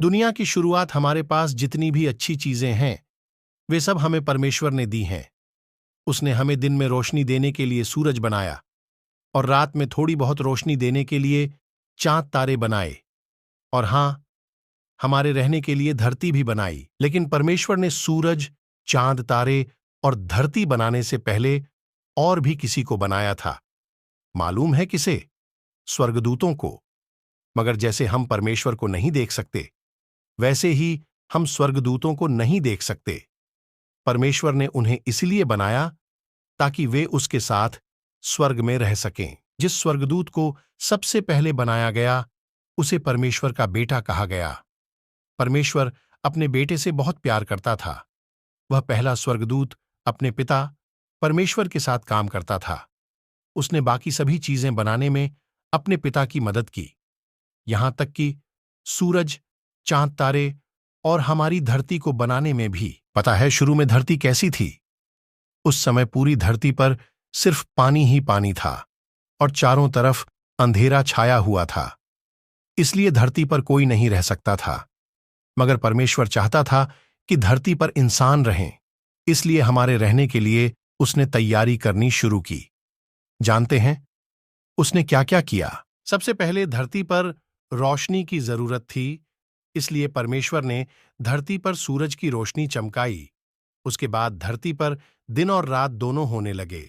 दुनिया की शुरुआत हमारे पास जितनी भी अच्छी चीजें हैं वे सब हमें परमेश्वर ने दी हैं। उसने हमें दिन में रोशनी देने के लिए सूरज बनाया और रात में थोड़ी बहुत रोशनी देने के लिए चांद तारे बनाए, और हां, हमारे रहने के लिए धरती भी बनाई। लेकिन परमेश्वर ने सूरज, चांद तारे और धरती बनाने से पहले और भी किसी को बनाया था। मालूम है किसे? स्वर्गदूतों को। मगर जैसे हम परमेश्वर को नहीं देख सकते, वैसे ही हम स्वर्गदूतों को नहीं देख सकते। परमेश्वर ने उन्हें इसलिए बनाया ताकि वे उसके साथ स्वर्ग में रह सकें। जिस स्वर्गदूत को सबसे पहले बनाया गया उसे परमेश्वर का बेटा कहा गया। परमेश्वर अपने बेटे से बहुत प्यार करता था। वह पहला स्वर्गदूत अपने पिता परमेश्वर के साथ काम करता था। उसने बाकी सभी चीजें बनाने में अपने पिता की मदद की, यहां तक कि सूरज, चांद तारे और हमारी धरती को बनाने में भी। पता है शुरू में धरती कैसी थी? उस समय पूरी धरती पर सिर्फ पानी ही पानी था और चारों तरफ अंधेरा छाया हुआ था। इसलिए धरती पर कोई नहीं रह सकता था। मगर परमेश्वर चाहता था कि धरती पर इंसान रहें। इसलिए हमारे रहने के लिए उसने तैयारी करनी शुरू की। जानते हैं उसने क्या क्या किया? सबसे पहले धरती पर रोशनी की जरूरत थी, इसलिए परमेश्वर ने धरती पर सूरज की रोशनी चमकाई। उसके बाद धरती पर दिन और रात दोनों होने लगे।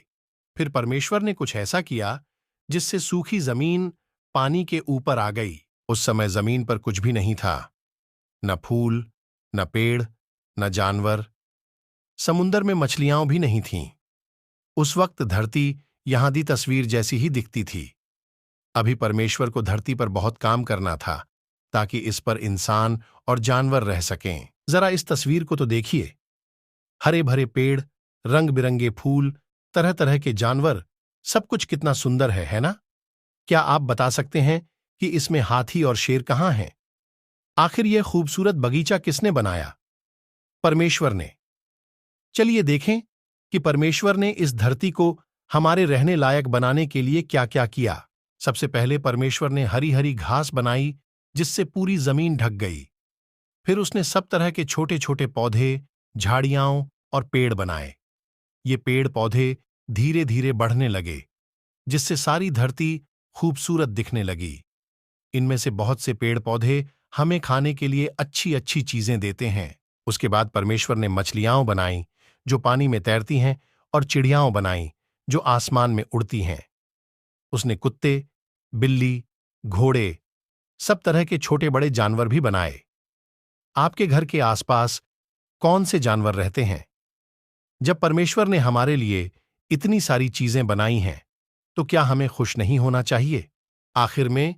फिर परमेश्वर ने कुछ ऐसा किया जिससे सूखी जमीन पानी के ऊपर आ गई। उस समय जमीन पर कुछ भी नहीं था, न फूल, न पेड़, न जानवर। समुंदर में मछलियां भी नहीं थीं। उस वक्त धरती यहां दी तस्वीर जैसी ही दिखती थी। अभी परमेश्वर को धरती पर बहुत काम करना था ताकि इस पर इंसान और जानवर रह सकें। जरा इस तस्वीर को तो देखिए। हरे भरे पेड़, रंग बिरंगे फूल, तरह तरह के जानवर, सब कुछ कितना सुंदर है ना? क्या आप बता सकते हैं कि इसमें हाथी और शेर कहां हैं? आखिर यह खूबसूरत बगीचा किसने बनाया? परमेश्वर ने। चलिए देखें कि परमेश्वर ने इस धरती को हमारे रहने लायक बनाने के लिए क्या क्या किया। सबसे पहले परमेश्वर ने हरी हरी घास बनाई जिससे पूरी जमीन ढक गई। फिर उसने सब तरह के छोटे छोटे पौधे, झाड़ियां और पेड़ बनाए। ये पेड़ पौधे धीरे धीरे बढ़ने लगे जिससे सारी धरती खूबसूरत दिखने लगी। इनमें से बहुत से पेड़ पौधे हमें खाने के लिए अच्छी अच्छी चीजें देते हैं। उसके बाद परमेश्वर ने मछलियां बनाई जो पानी में तैरती हैं और चिड़ियां बनाई जो आसमान में उड़ती हैं। उसने कुत्ते, बिल्ली, घोड़े, सब तरह के छोटे बड़े जानवर भी बनाए। आपके घर के आसपास कौन से जानवर रहते हैं? जब परमेश्वर ने हमारे लिए इतनी सारी चीजें बनाई हैं तो क्या हमें खुश नहीं होना चाहिए? आखिर में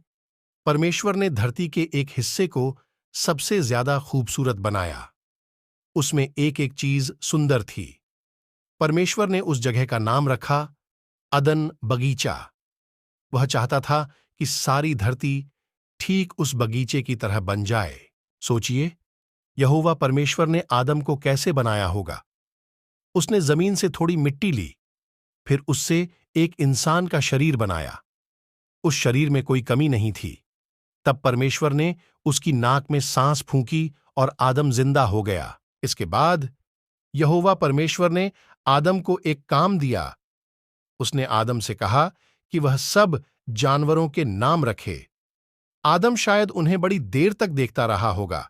परमेश्वर ने धरती के एक हिस्से को सबसे ज्यादा खूबसूरत बनाया। उसमें एक एक चीज सुंदर थी। परमेश्वर ने उस जगह का नाम रखा अदन बगीचा। वह चाहता था कि सारी धरती ठीक उस बगीचे की तरह बन जाए। सोचिए, यहोवा परमेश्वर ने आदम को कैसे बनाया होगा। उसने जमीन से थोड़ी मिट्टी ली, फिर उससे एक इंसान का शरीर बनाया। उस शरीर में कोई कमी नहीं थी। तब परमेश्वर ने उसकी नाक में सांस फूंकी और आदम जिंदा हो गया। इसके बाद यहोवा परमेश्वर ने आदम को एक काम दिया। उसने आदम से कहा कि वह सब जानवरों के नाम रखे। आदम शायद उन्हें बड़ी देर तक देखता रहा होगा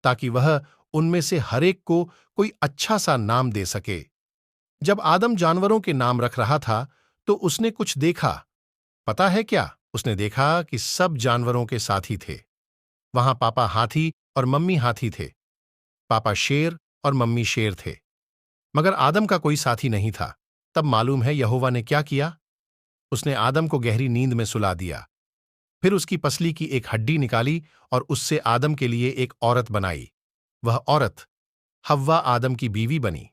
ताकि वह उनमें से हर एक को कोई अच्छा सा नाम दे सके। जब आदम जानवरों के नाम रख रहा था तो उसने कुछ देखा। पता है क्या? उसने देखा कि सब जानवरों के साथी थे। वहां पापा हाथी और मम्मी हाथी थे। पापा शेर और मम्मी शेर थे। मगर आदम का कोई साथी नहीं था। तब मालूम है यहोवा ने क्या किया? उसने आदम को गहरी नींद में सुला दिया। फिर उसकी पसली की एक हड्डी निकाली और उससे आदम के लिए एक औरत बनाई। वह औरत हव्वा आदम की बीवी बनी।